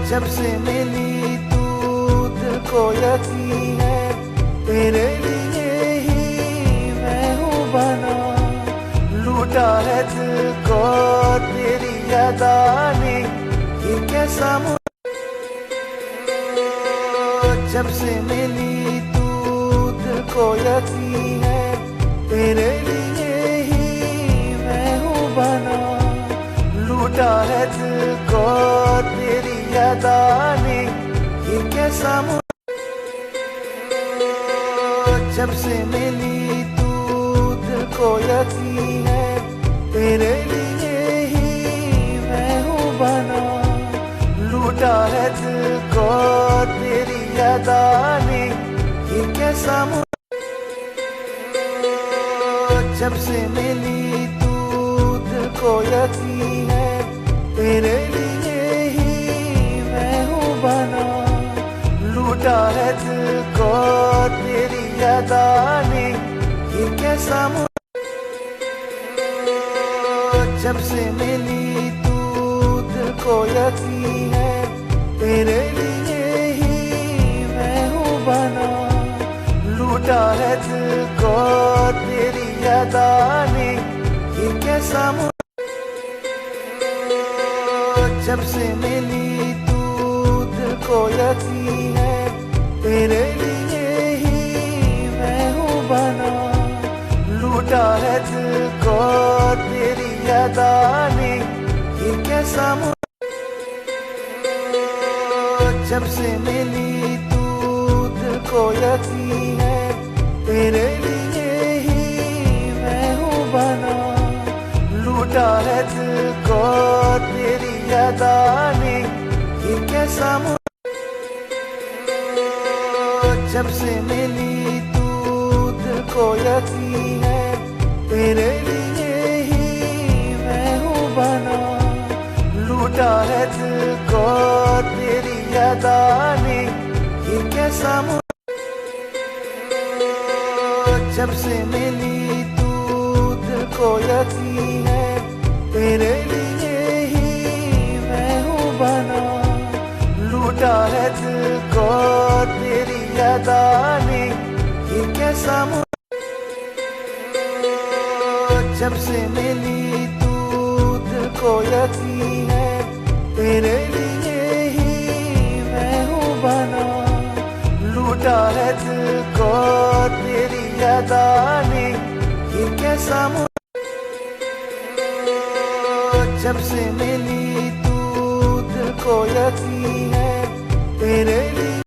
जब से मिली तू दिल को यकीन है तेरे लिए ही मैं हूँ बना। लूटा है दिल को तेरी अदा ने ये कैसा जब से मिली तू दिल को यकीन है तेरे लिए ही मैं हूँ बना। लूटा है दिल को तेरी अदा ने ये कैसा जब से मिली तू दिल को यकीन है तेरे लिए ही मैं हूँ बना। लूटा है दिल को तेरी अदा ने ये कैसा जब से मिली तू दिल को यकीन है तेरे लिए ही मैं हूँ बना। लूटा है दिल को तेरी अदा ने ये कैसा जब से मिली तू दिल को यकीन है तेरे लिए ही मैं हूँ बना। लूटा है दिल को तेरी अदा ने ये कैसा जब से मिली तू दिल को यकीन है तेरे लिए ही मैं हूँ बना। लूटा है दिल को तेरी अदा ने ये कैसा जब से मिली तू दिल को यकीन है तेरे लिए ही मैं हूँ बना। लूटा है दिल को तेरी अदा ने ये कैसा जब से मिली तू दिल को यकीन है तेरे लिए ही मैं हूँ बना। लूटा है दिल को तेरी अदा ने ये कैसा जब से मिली तू दिल को यकीन है तेरे लिए ही मैं हूँ बना। लूटा है दिल को तेरी अदा ने ये कैसा जब से मिली तू दिल को यकीन है तेरे लिए ही मैं हूँ बना। लूटा है दिल को तेरी अदा ने ये कैसा जब से मिली तू दिल को यकीन